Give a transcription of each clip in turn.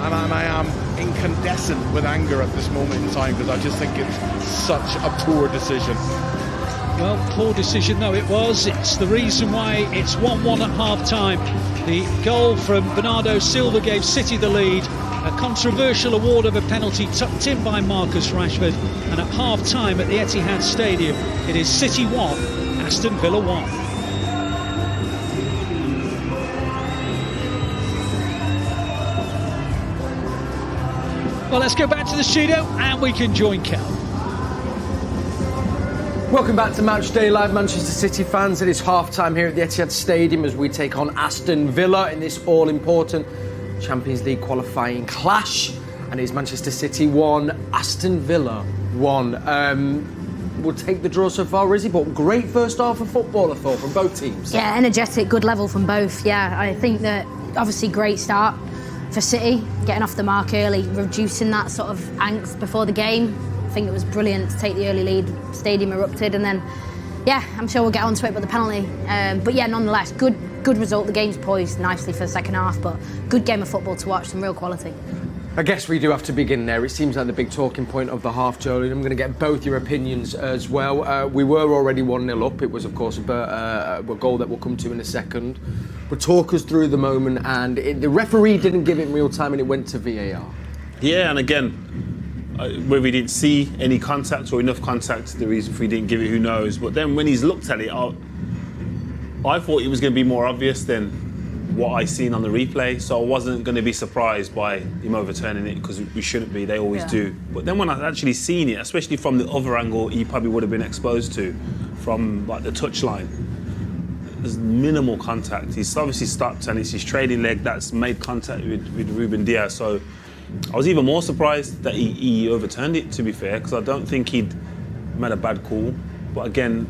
and I am incandescent with anger at this moment in time, because I just think it's such a poor decision. Well, poor decision though it was. It's the reason why it's 1-1 at half-time. The goal from Bernardo Silva gave City the lead. A controversial award of a penalty tucked in by Marcus Rashford. And at half-time at the Etihad Stadium, it is City 1, Aston Villa 1. Well, let's go back to the studio and we can join Kel. Welcome back to Matchday Live, Manchester City fans. It is half-time here at the Etihad Stadium as we take on Aston Villa in this all-important Champions League qualifying clash. And it is Manchester City 1, Aston Villa 1. We'll take the draw so far, Izzy, but great first half of football, I thought, from both teams. Yeah, energetic, good level from both. Yeah, I think that obviously great start for City, getting off the mark early, reducing that sort of angst before the game. I think it was brilliant to take the early lead. Stadium erupted, and then, yeah, I'm sure we'll get onto it, but the penalty. But yeah, nonetheless, good result. The game's poised nicely for the second half, but good game of football to watch, some real quality. I guess we do have to begin there. It seems like the big talking point of the half, Joleon. I'm going to get both your opinions as well. We were already 1-0 up. It was, of course, a goal that we'll come to in a second. But talk us through the moment, and the referee didn't give it in real time, and it went to VAR. Yeah, and again, whether he didn't see any contact or enough contact, the reason for he didn't give it, who knows. But then when he's looked at it, I thought it was going to be more obvious than what I seen on the replay, so I wasn't going to be surprised by him overturning it, because we shouldn't be, they always do. But then when I actually seen it, especially from the other angle he probably would have been exposed to, from like the touchline, there's minimal contact. He's obviously stopped, and it's his trading leg that's made contact with Ruben Dias. So I was even more surprised that he overturned it, to be fair, because I don't think he'd made a bad call. But again,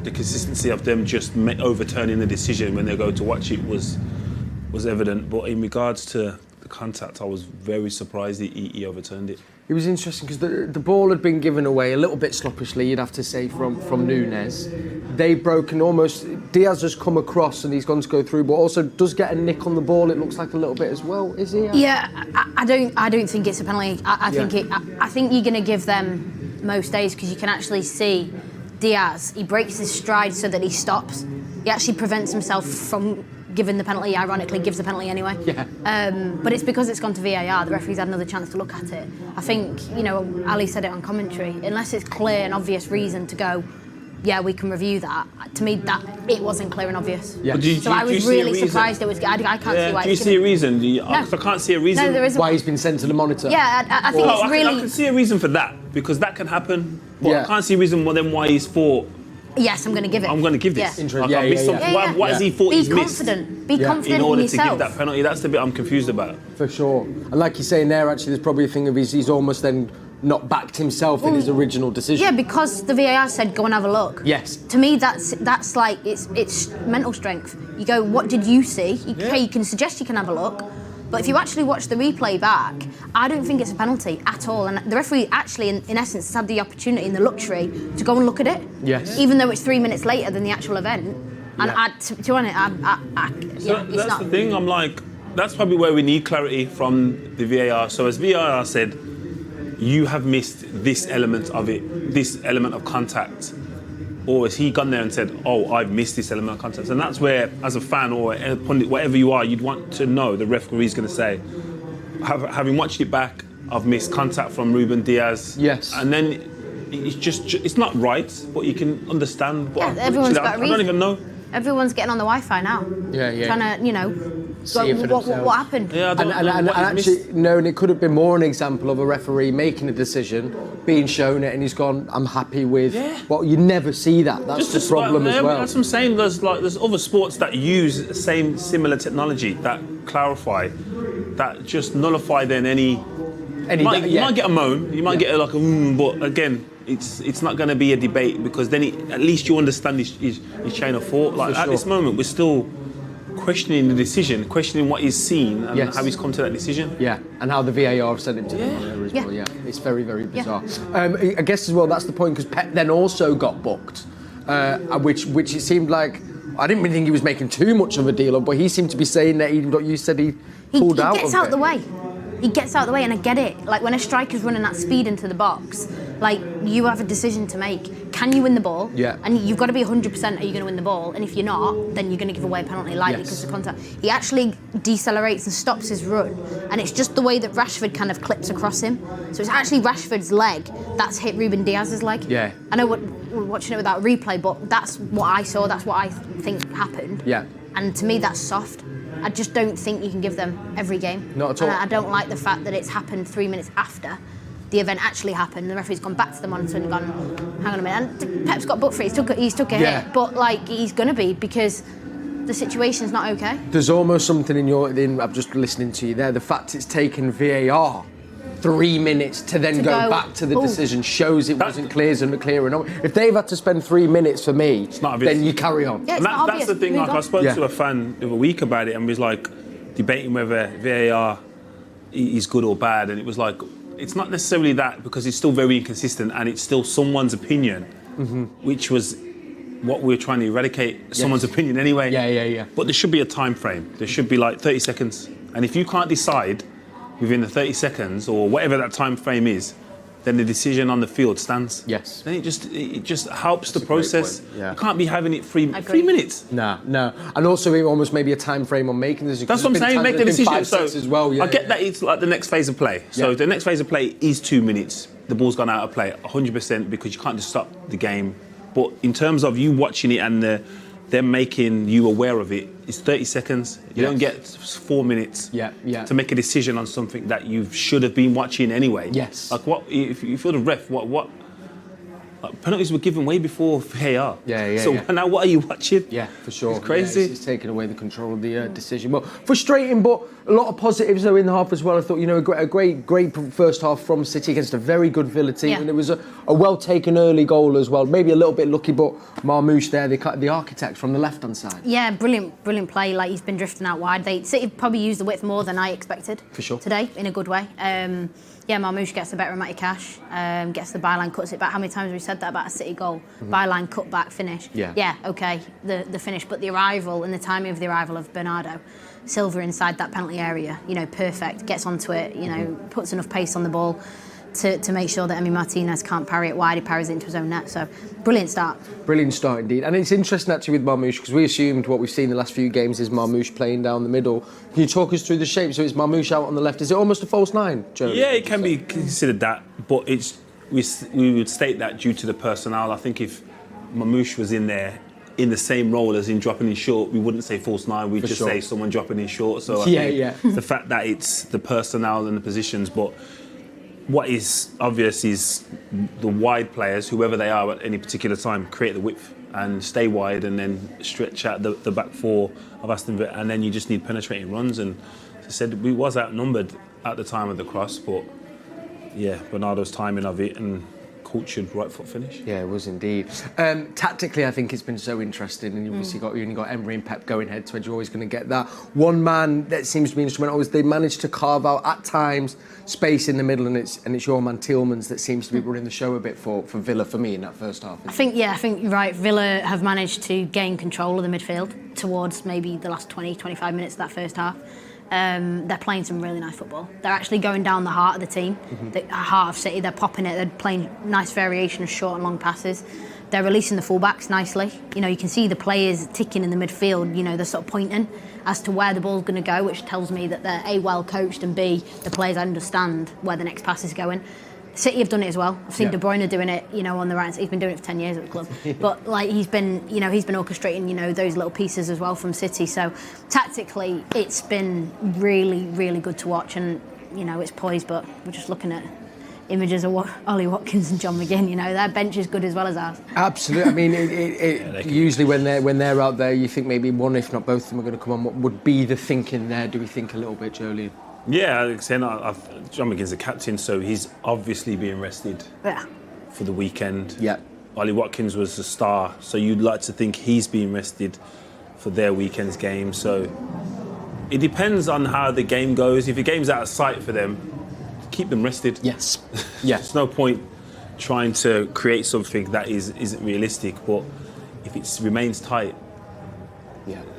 the consistency of them just overturning the decision when they go to watch it was evident. But in regards to the contact, I was very surprised he overturned it. It was interesting because the ball had been given away a little bit sloppishly, you'd have to say, from Nunes. They've broken almost. Diaz has come across and he's gone to go through, but also does get a nick on the ball. It looks like a little bit as well. Is he? Yeah, I don't think it's a penalty. I think you're going to give them most days, because you can actually see Diaz. He breaks his stride so that he stops. He actually prevents himself from giving the penalty. Ironically, gives the penalty anyway. Yeah. But it's because it's gone to VAR. The referee's had another chance to look at it. I think, Ali said it on commentary. Unless it's clear and obvious reason to go, yeah, we can review that. To me, that it wasn't clear and obvious. Yeah. So I was really surprised it was. I can't see why. Do you see a reason? No. I can't see a reason. No, there isn't. Why he's been sent to the monitor? Yeah, I think it's really. I can see a reason for that, because that can happen. But Yeah. I can't see a reason why he's thought, Yes, I'm going to give it. I'm going to give this. Yeah. Like, I've missed something. Why has he thought he's missed? Be confident in order in to yourself. give that penalty? That's the bit I'm confused about. For sure. And like you're saying there, actually, there's probably a thing of he's almost then not backed himself in his original decision. Yeah, because the VAR said go and have a look. Yes. To me, that's like it's mental strength. You go, what did you see? You can suggest you can have a look, but if you actually watch the replay back, I don't think it's a penalty at all. And the referee actually, in essence, has had the opportunity and the luxury to go and look at it. Yes. Even though it's 3 minutes later than the actual event. And to be honest, That's the thing. I'm like, that's probably where we need clarity from the VAR. So as VAR said, you have missed this element of it, this element of contact. Or has he gone there and said, oh, I've missed this element of contact? And that's where, as a fan or a pundit, whatever you are, you'd want to know the referee's going to say, having watched it back, I've missed contact from Ruben Diaz. Yes. And then it's not right, but you can understand. But everyone's got a reason. I don't even know. Everyone's getting on the Wi-Fi now. Yeah. Trying to, what happened? Yeah, and actually, no, and it could have been more an example of a referee making a decision, being shown it, and he's gone, I'm happy with. Yeah. Well, you never see that. That's the problem as well. That's what I'm saying. There's other sports that use the similar technology that clarify, that just nullify then any. You might get a moan, you might get like a but again, it's not going to be a debate, because then at least you understand his chain of thought. Like at this moment, we're still questioning the decision, questioning what he's seen and how he's come to that decision. Yeah, and how the VAR have sent him to the monitor as well. Yeah, it's very, very bizarre. I guess as well that's the point, because Pep then also got booked, which it seemed like I didn't really think he was making too much of a deal of, but he seemed to be saying that you said he pulled out. He gets out the way. he gets out of the way, and I get it. Like, when a striker's running at speed into the box, like, you have a decision to make. Can you win the ball? Yeah. And you've got to be 100%, are you going to win the ball? And if you're not, then you're going to give away a penalty likely because of contact. He actually decelerates and stops his run, and it's just the way that Rashford kind of clips across him. So it's actually Rashford's leg that's hit Ruben Diaz's leg. Yeah. I know we're watching it without replay, but that's what I saw, that's what I think happened. Yeah. And to me, that's soft. I just don't think you can give them every game. Not at all. And I don't like the fact that it's happened 3 minutes after the event actually happened. The referee's gone back to the monitor and gone, hang on a minute. And Pep's got booked for it. He's took a hit, but like he's gonna be because the situation's not okay. There's almost something I'm just listening to you there. The fact it's taken VAR 3 minutes to then go back to the decision shows it wasn't clear enough. If they've had to spend 3 minutes for me, then you carry on. Yeah, that's the thing. Like, I spoke to a fan the other week about it and was like debating whether VAR is good or bad, and it was like it's not necessarily that, because it's still very inconsistent and it's still someone's opinion, which was what we're trying to eradicate. Someone's opinion anyway. Yeah. But there should be a time frame. There should be like 30 seconds, and if you can't decide within the 30 seconds or whatever that time frame is, then the decision on the field stands. Yes. Then it just helps the process. Yeah. You can't be having it 3 minutes. No. And also almost maybe a time frame on making the decision. That's what I'm saying, make the decision. So as well. I get that it's like the next phase of play. So the next phase of play is 2 minutes. The ball's gone out of play 100% because you can't just stop the game. But in terms of you watching it and them making you aware of it, it's 30 seconds. You don't get 4 minutes to make a decision on something that you should have been watching anyway. Yes. Like, what if you feel the ref? What? Like, penalties were given way before VAR. So now what are you watching? Yeah, for sure. It's crazy. It's taking away the control of the decision. Well, frustrating, but a lot of positives though in the half as well. I thought, a great first half from City against a very good Villa team, and it was a well taken early goal as well. Maybe a little bit lucky, but Marmoush there, the architect from the left hand side. Yeah, brilliant play. Like, he's been drifting out wide. City probably used the width more than I expected. For sure. Today, in a good way. Marmoush gets the better of Matty Cash, gets the byline, cuts it back. How many times have we said that about a City goal? Byline, cut back, finish. Yeah, okay, the finish. But the arrival and the timing of the arrival of Bernardo, Silva inside that penalty area, perfect, gets onto it, puts enough pace on the ball to make sure that Emi Martinez can't parry it wide. He parries it into his own net. So, brilliant start. Brilliant start indeed. And it's interesting actually with Marmoush, because we assumed what we've seen the last few games is Marmoush playing down the middle. Can you talk us through the shape? So it's Marmoush out on the left. Is it almost a false nine, Joe? Yeah, it can be considered that, but we would state that due to the personnel. I think if Marmoush was in there in the same role as in dropping in short, we wouldn't say false nine, we'd just say someone dropping in short. So I think the fact that it's the personnel and the positions, but what is obvious is the wide players, whoever they are at any particular time, create the width and stay wide and then stretch out the back four of Aston Villa, and then you just need penetrating runs. And as I said, we was outnumbered at the time of the cross, but Bernardo's timing of it and cultured right foot finish. Yeah, it was indeed. Tactically, I think it's been so interesting, and you obviously got Emery and Pep going head to head. You're always going to get that. One man that seems to be instrumental is they managed to carve out at times space in the middle, and it's your man Tielemans that seems to be running the show a bit for Villa for me in that first half. I think you're right. Villa have managed to gain control of the midfield towards maybe the last 20-25 minutes of that first half. They're playing some really nice football. They're actually going down the heart of the team, the heart of City. They're popping it. They're playing nice variation of short and long passes. They're releasing the fullbacks nicely. You can see the players ticking in the midfield. They're sort of pointing as to where the ball's going to go, which tells me that they're A, well coached, and B, the players understand where the next pass is going. City have done it as well. I've seen De Bruyne doing it, on the right. He's been doing it for 10 years at the club. But he's been orchestrating, those little pieces as well from City. So tactically, it's been really, really good to watch, and it's poised. But we're just looking at images of Ollie Watkins and John McGinn. Their bench is good as well as ours. Absolutely. I mean, usually when they're out there, you think maybe one, if not both of them, are going to come on. What would be the thinking there? Do we think a little bit, Joleon? Yeah, like I said, John McGinn's the captain, so he's obviously being rested for the weekend. Yeah. Ollie Watkins was the star, so you'd like to think he's being rested for their weekend's game. So it depends on how the game goes. If the game's out of sight for them, keep them rested. Yes. There's no point trying to create something that isn't realistic, but if it remains tight,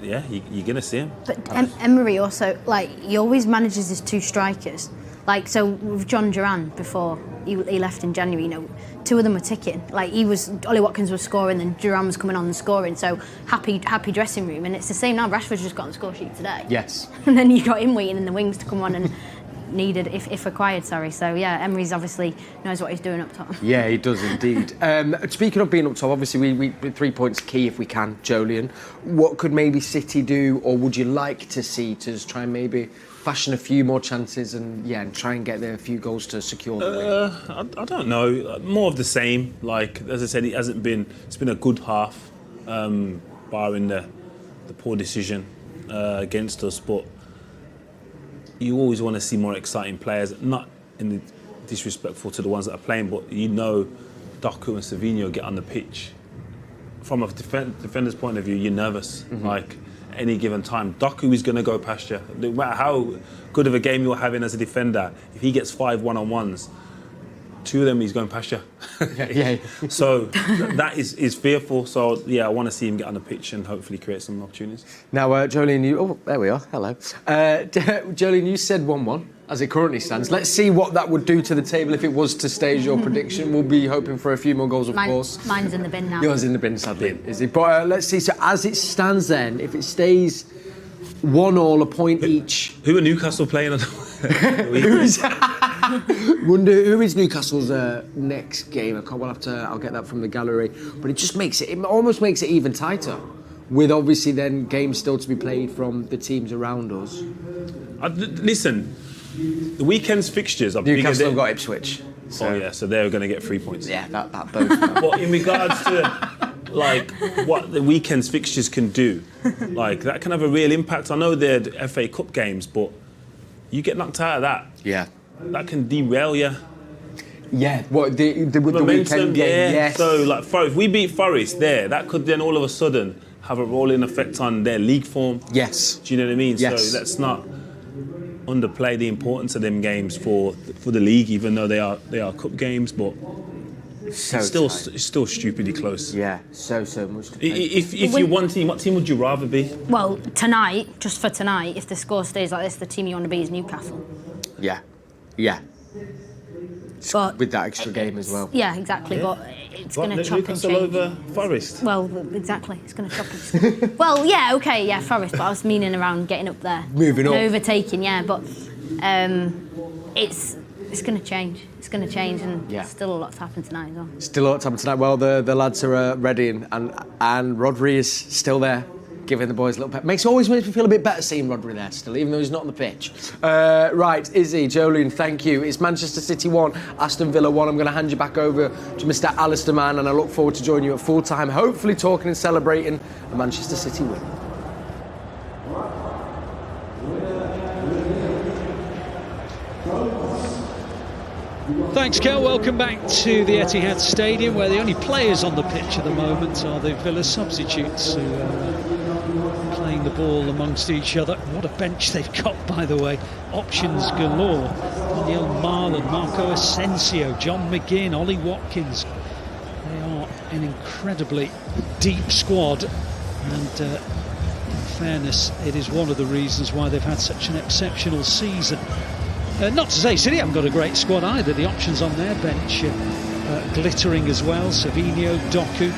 you're going to see him. But Emery also, he always manages his two strikers Like, so with John Duran before he left in January, you know, 2 of them were ticking. Like, Ollie Watkins was scoring, and Duran was coming on and scoring. So happy dressing room, and it's the same now. Rashford's just got on the score sheet today. Yes. And then you got him waiting in the wings to come on and needed if required. Sorry. So yeah, Emery's obviously knows what he's doing up top. Yeah, he does indeed. Speaking of being up top, obviously we 3 points key if we can. Joleon, what could maybe City do, or would you like to see to just try and maybe fashion a few more chances and try and get there a few goals to secure the win? I don't know. More of the same. Like, as I said, it's been a good half, barring the poor decision against us. But you always want to see more exciting players. Not in the disrespectful to the ones that are playing, but you know, Doku and Savinho get on the pitch. From a defender's point of view, you're nervous. Like, any given time, Doku is going to go past you. No matter how good of a game you're having as a defender, if he gets 5 one-on-ones, 2 of them he's going past you. Yeah. So that is fearful. So yeah, I want to see him get on the pitch and hopefully create some opportunities. Now, Joleon, there we are. Hello, Joleon. You said 1-1 as it currently stands. Let's see what that would do to the table if it was to stage your prediction. We'll be hoping for a few more goals, of course. Mine's in the bin now. Yours in the bin, sadly, Izzy. But let's see. So as it stands, then, if it stays 1-1, a point each. Who are Newcastle playing on? Wonder who is Newcastle's next game. I'll get that from the gallery. But it just almost makes it even tighter, with obviously then games still to be played from the teams around us. Listen, the weekend's fixtures are bigger. Newcastle have got Ipswich. So. Oh yeah, so they're going to get 3 points. Yeah, that both. But in regards to like what the weekend's fixtures can do, like that can have a real impact. I know they're the FA Cup games, but you get knocked out of that. Yeah. That can derail you. Yeah, what the weekend game? Yes. So like, if we beat Forest there, that could then all of a sudden have a rolling effect on their league form. Yes. Do you know what I mean? Yes. So let's not underplay the importance of them games for the league, even though they are cup games, but it's still stupidly close. Yeah, so much to play. If you're one team, what team would you rather be? Well, just for tonight, if the score stays like this, the team you want to be is Newcastle. Yeah. But with that extra game as well. Yeah, exactly. Yeah. But it's going to chop Newcastle and change. over Forest. Well, exactly. It's going to chop and well, yeah, okay, yeah, Forest. But I was meaning around getting up there, moving up, overtaking. Yeah, but it's going to change. It's going to change, and still a lot to happen tonight as well. Still a lot to happen tonight. Well, the lads are ready, and Rodri is still there, giving the boys a little pep. Always makes me feel a bit better seeing Rodri there still, even though he's not on the pitch. Right, Izzy, Joleon, thank you. It's Manchester City 1, Aston Villa 1. I'm going to hand you back over to Mr. Alistair Mann, and I look forward to joining you at full time, hopefully talking and celebrating a Manchester City win. Thanks, Kel. Welcome back to the Etihad Stadium, where the only players on the pitch at the moment are the Villa substitutes who are playing the ball amongst each other. What a bench they've got, by the way. Options galore. Daniel Marlon, Marco Asensio, John McGinn, Ollie Watkins. They are an incredibly deep squad, and in fairness, it is one of the reasons why they've had such an exceptional season. Not to say City haven't got a great squad either. The options on their bench glittering as well. Savinho, Doku,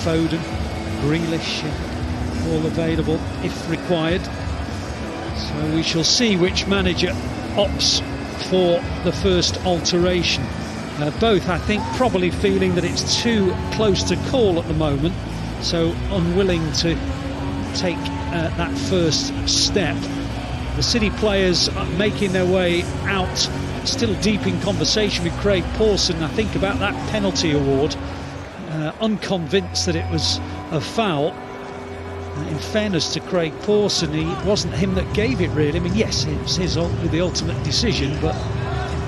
Foden, Grealish, all available if required. So we shall see which manager opts for the first alteration. Both, I think, probably feeling that it's too close to call at the moment, so unwilling to take that first step. The City players are making their way out, still deep in conversation with Craig Pawson, I think, about that penalty award. Unconvinced that it was a foul. In fairness to Craig Pawson, it wasn't him that gave it, really. I mean, yes, it was his the ultimate decision, but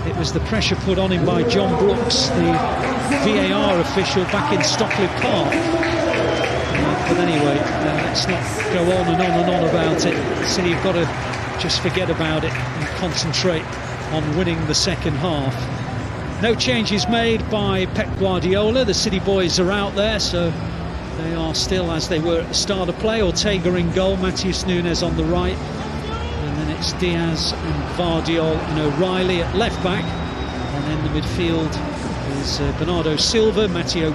it was the pressure put on him by John Brooks, the VAR official back in Stockley Park. But anyway, let's not go on and on and on about it. City have got to just forget about it and concentrate on winning the second half. No changes made by Pep Guardiola. The City boys are out there, so they are still as they were at the start of play. Ortega in goal, Matheus Nunes on the right, and then It's Diaz and Vardiol and O'Reilly at left back, and then the midfield is Bernardo Silva, Matteo